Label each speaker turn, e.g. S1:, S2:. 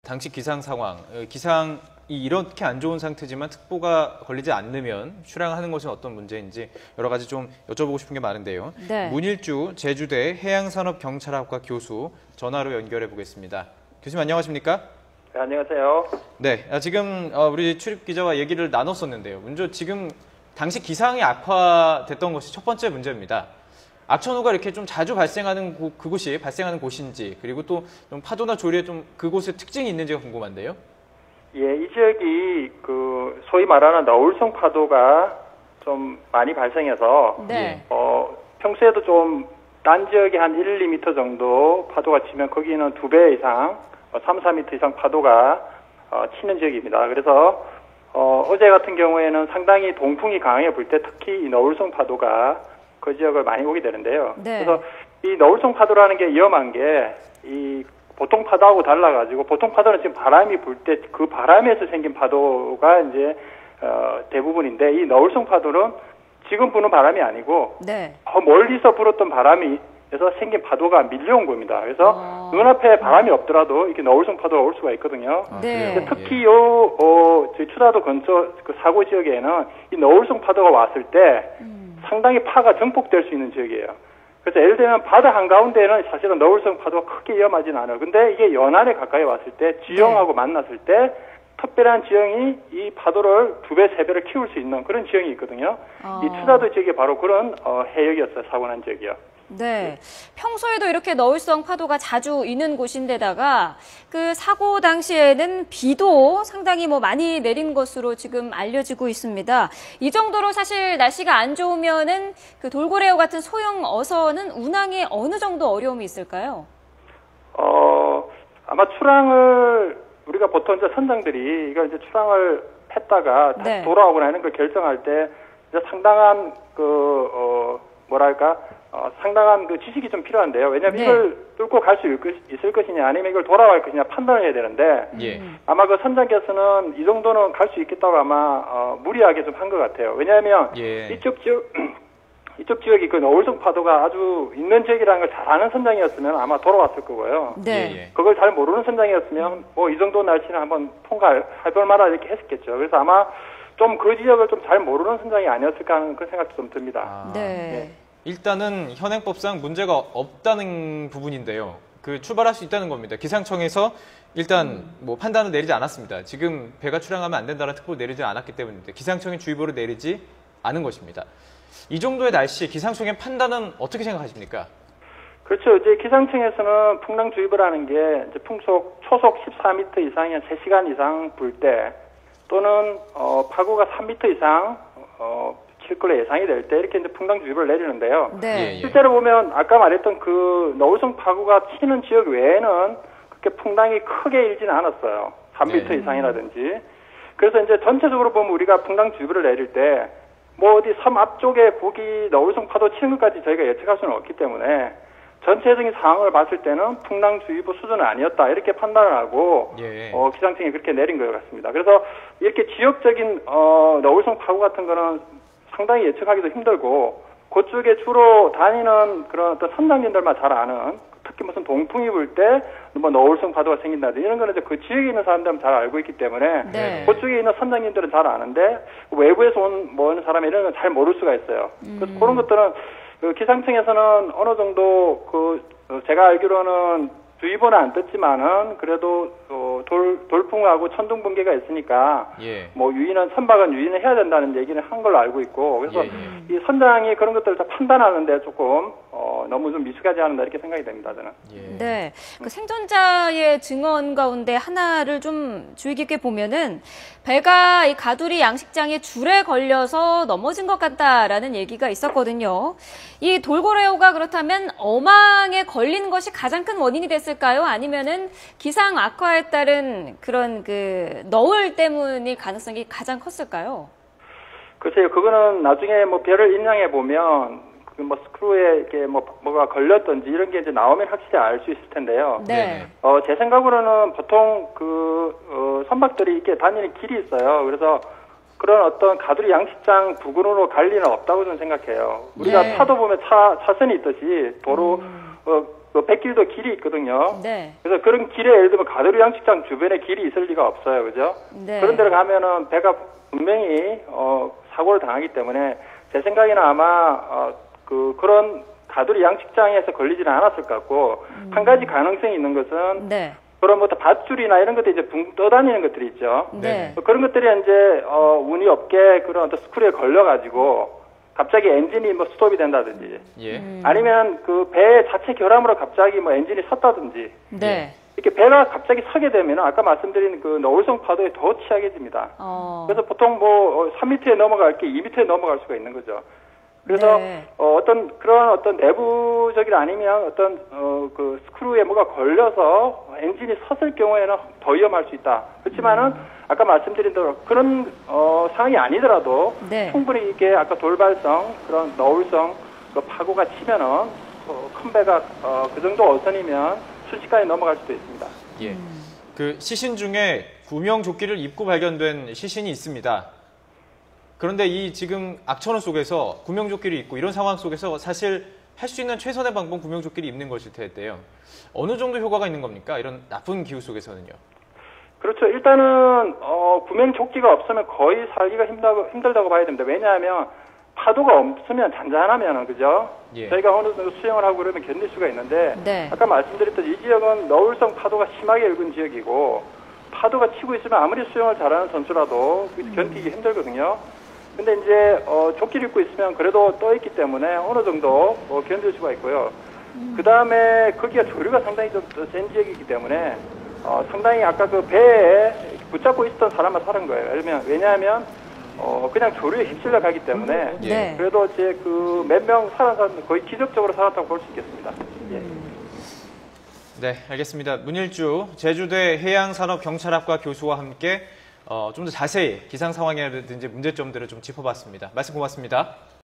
S1: 당시 기상 상황, 기상이 이렇게 안 좋은 상태지만 특보가 걸리지 않으면 출항하는 것은 어떤 문제인지 여러 가지 좀 여쭤보고 싶은 게 많은데요.
S2: 네.
S1: 문일주 제주대 해양산업경찰학과 교수 전화로 연결해 보겠습니다. 교수님 안녕하십니까?
S3: 네, 안녕하세요.
S1: 네, 지금 우리 출입 기자와 얘기를 나눴었는데요. 먼저 지금 당시 기상이 악화됐던 것이 첫 번째 문제입니다. 악천후가 이렇게 좀 자주 발생하는 그곳이 발생하는 곳인지, 그리고 또 좀 파도나 조리에 좀 그곳의 특징이 있는지가 궁금한데요.
S3: 예, 이 지역이 그 소위 말하는 너울성 파도가 좀 많이 발생해서
S2: 네.
S3: 평소에도 좀 딴 지역에 한 1, 2m 정도 파도가 치면 거기는 2배 이상, 3, 4m 이상 파도가 치는 지역입니다. 그래서 어제 같은 경우에는 상당히 동풍이 강하게 불 때 특히 이 너울성 파도가 그 지역을 많이 오게 되는데요.
S2: 네.
S3: 그래서 이 너울성 파도라는 게 위험한 게 이 보통 파도하고 달라가지고 보통 파도는 지금 바람이 불 때 그 바람에서 생긴 파도가 이제 대부분인데 이 너울성 파도는 지금 부는 바람이 아니고
S2: 네.
S3: 멀리서 불었던 바람이 에서 생긴 파도가 밀려온 겁니다. 그래서 눈앞에 바람이 없더라도 이렇게 너울성 파도가 올 수가 있거든요.
S2: 네.
S1: 그래요?
S3: 특히 저희 추라도 근처 그 사고 지역에는 이 너울성 파도가 왔을 때 상당히 파가 증폭될 수 있는 지역이에요. 그래서 예를 들면 바다 한가운데는 사실은 너울성 파도가 크게 위험하진 않아요. 근데 이게 연안에 가까이 왔을 때 지형하고 만났을 때 특별한 지형이 이 파도를 2배, 3배를 키울 수 있는 그런 지형이 있거든요. 이 추라도 지역이 바로 그런 해역이었어요. 사고 난 지역이요.
S2: 네. 평소에도 이렇게 너울성 파도가 자주 있는 곳인데다가 그 사고 당시에는 비도 상당히 많이 내린 것으로 지금 알려지고 있습니다. 이 정도로 사실 날씨가 안 좋으면은 그 돌고래호 같은 소형 어선은 운항에 어느 정도 어려움이 있을까요?
S3: 아마 출항을 우리가 보통 이제 선장들이 이걸 이제 출항을 했다가 다시
S2: 네.
S3: 돌아오거나 하는 걸 결정할 때 이제 상당한 상당한 그 지식이 좀 필요한데요. 왜냐하면
S2: 네.
S3: 이걸 뚫고 갈 수 있을 것이냐 아니면 이걸 돌아갈 것이냐 판단을 해야 되는데
S1: 예.
S3: 아마 그 선장께서는 이 정도는 갈 수 있겠다고 아마 무리하게 좀 한 것 같아요. 왜냐하면
S1: 예.
S3: 이쪽 지역이 그 너울성 파도가 아주 있는 지역이라는 걸 잘 아는 선장이었으면 아마 돌아왔을 거고요.
S2: 네.
S1: 예.
S3: 그걸 잘 모르는 선장이었으면 이 정도 날씨는 한번 통과해볼 만하다 이렇게 했었겠죠. 그래서 아마 좀 그 지역을 좀 잘 모르는 선장이 아니었을까 하는 그런 생각도 좀 듭니다.
S2: 네.
S1: 일단은 현행법상 문제가 없다는 부분인데요. 그 출발할 수 있다는 겁니다. 기상청에서 일단 판단을 내리지 않았습니다. 지금 배가 출항하면 안 된다는 특보를 내리지 않았기 때문인데 기상청이 주의보를 내리지 않은 것입니다. 이 정도의 날씨에 기상청의 판단은 어떻게 생각하십니까?
S3: 그렇죠. 이제 기상청에서는 풍랑주의보라는 게 이제 초속 14m 이상이 한 3시간 이상 불 때 또는 파고가 3m 이상 칠 걸로 예상이 될 때 이렇게 이제 풍랑주의보를 내리는데요.
S2: 네.
S1: 예.
S3: 실제로 보면 아까 말했던 그 너울성 파고가 치는 지역 외에는 그렇게 풍랑이 크게 일지는 않았어요. 3m
S1: 네.
S3: 이상이라든지. 그래서 이제 전체적으로 보면 우리가 풍랑주의보를 내릴 때 어디 섬 앞쪽에 거기 너울성 파도 치는 것까지 저희가 예측할 수는 없기 때문에 전체적인 상황을 봤을 때는 풍랑주의보 수준은 아니었다 이렇게 판단을 하고
S1: 예.
S3: 기상청이 그렇게 내린 것 같습니다. 그래서 이렇게 지역적인 너울성 파고 같은 거는 상당히 예측하기도 힘들고 그쪽에 주로 다니는 그런 어떤 선장님들만 잘 아는 특히 무슨 동풍이 불 때 너울성 파도가 생긴다든지 이런 거는 이제 그 지역에 있는 사람들은 잘 알고 있기 때문에
S2: 네.
S3: 그쪽에 있는 선장님들은 잘 아는데 외부에서 온 사람이 이런 건 잘 모를 수가 있어요. 그래서 그런 것들은 그 기상청에서는 어느 정도 제가 알기로는 주의보는 안 떴지만은 그래도 돌풍하고 천둥 번개가 있으니까
S1: 예.
S3: 선박은 유인을 해야 된다는 얘기를 한 걸로 알고 있고 그래서 이 선장이 그런 것들을 다 판단하는데 조금 너무 좀 미숙하지 않는다 이렇게 생각이 됩니다. 저는.
S1: 예.
S2: 네. 그 생존자의 증언 가운데 하나를 좀 주의 깊게 보면은 배가 이 가두리 양식장에 줄에 걸려서 넘어진 것 같다라는 얘기가 있었거든요. 이 돌고래호가 그렇다면 어망에 걸리는 것이 가장 큰 원인이 됐을까요? 아니면은 기상 악화에 따른 그런 너울 때문일 가능성이 가장 컸을까요?
S3: 글쎄요, 그거는 나중에 배를 인양해 보면 스크루에 이렇게 뭐가 걸렸던지 이런 게 이제 나오면 확실히 알 수 있을 텐데요.
S2: 네.
S3: 제 생각으로는 보통 선박들이 이렇게 다니는 길이 있어요. 그래서 그런 어떤 가두리 양식장 부근으로 갈 리는 없다고 저는 생각해요. 우리가
S2: 네.
S3: 차도 보면 차선이 있듯이 도로 그 백길도 길이 있거든요.
S2: 네.
S3: 그래서 그런 길에 예를 들면 가두리 양식장 주변에 길이 있을 리가 없어요. 그죠?
S2: 네.
S3: 그런 데를 가면은 배가 분명히 사고를 당하기 때문에 제 생각에는 아마 그런 가두리 양식장에서 걸리지는 않았을 것 같고 한 가지 가능성이 있는 것은
S2: 네.
S3: 그런 뭐 밧줄이나 이런 것들이 이제 붕 떠다니는 것들이 있죠.
S2: 네.
S3: 그런 것들이 이제 운이 없게 그런 어떤 스크류에 걸려가지고 갑자기 엔진이 뭐 스톱이 된다든지
S1: 예.
S3: 아니면 그 배 자체 결함으로 갑자기 뭐 엔진이 섰다든지
S2: 네.
S3: 이렇게 배가 갑자기 서게 되면 아까 말씀드린 그 노을성 파도에 더 취약해집니다. 그래서 보통 뭐 3m에 넘어갈 게 2m에 넘어갈 수가 있는 거죠. 그래서
S2: 네.
S3: 어떤 내부적인 아니면 어떤 그 스크류에 뭐가 걸려서 엔진이 섰을 경우에는 더 위험할 수 있다. 그렇지만은 아까 말씀드린 대로 그런 상황이 아니더라도
S2: 네.
S3: 충분히 이게 아까 돌발성 그런 너울성 그 파고가 치면은 큰 배가 그 정도 어선이면 순식간에 넘어갈 수도 있습니다.
S1: 예. 그 시신 중에 구명조끼를 입고 발견된 시신이 있습니다. 그런데 이 지금 악천후 속에서 구명조끼를 입고 이런 상황 속에서 사실 할 수 있는 최선의 방법은 구명조끼를 입는 것일 텐데요. 어느 정도 효과가 있는 겁니까? 이런 나쁜 기후 속에서는요.
S3: 그렇죠. 일단은 구명조끼가 없으면 거의 살기가 힘들다고 봐야 됩니다. 왜냐하면 파도가 없으면 잔잔하면은 그죠?
S1: 예.
S3: 저희가 어느 정도 수영을 하고 그러면 견딜 수가 있는데
S2: 네.
S3: 아까 말씀드렸던 이 지역은 너울성 파도가 심하게 일군 지역이고 파도가 치고 있으면 아무리 수영을 잘하는 선수라도 견디기 힘들거든요. 근데 이제 조끼를 입고 있으면 그래도 떠 있기 때문에 어느 정도 견딜 수가 있고요. 그 다음에 거기가 조류가 상당히 좀 센 지역이기 때문에 상당히 아까 그 배에 붙잡고 있었던 사람만 살은 거예요. 왜냐하면 그냥 조류에 휩쓸려 가기 때문에
S2: 네.
S3: 그래도 이제 그 몇 명 살아서 거의 기적적으로 살았다고 볼 수 있겠습니다. 예.
S1: 네, 알겠습니다. 문일주 제주대 해양산업경찰학과 교수와 함께 좀 더 자세히 기상 상황이라든지 문제점들을 좀 짚어봤습니다. 말씀 고맙습니다.